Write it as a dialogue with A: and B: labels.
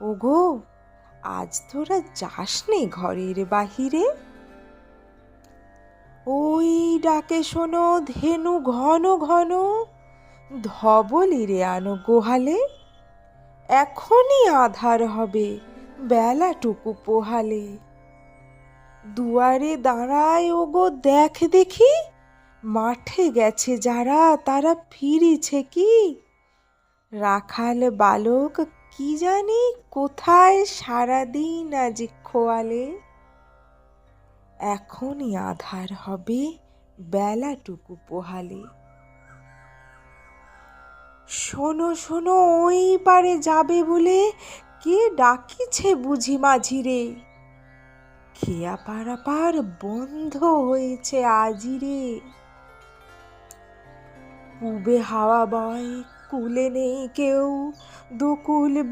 A: ওগো, আজ তোরা যাস নে ঘরের বাহিরে? ওই ডাকে শোনো ধেনু ঘন ঘন, ধবলিরে আনো গোহালে। এখনই আধার হবে, বেলাটুকু পোহালে। দুয়ারে দাঁড়ায় ওগো, দেখ দেখি, মাঠে গেছে যারা তারা ফিরিছে কি? রাখাল বালক কি জানি কোথায় সারাদিন আজ খোয়ালে। এখনই আধার হবে, বেলাটুকু পোহালে। শোনো শোনো, ওই পারে যাবে বলে কে ডাকিছে বুঝি মাঝিরে? খেয়া পারাপার বন্ধ হয়েছে আজিরে। পূবে হাওয়া বয়, কুলে নেই কেউ, দুকুল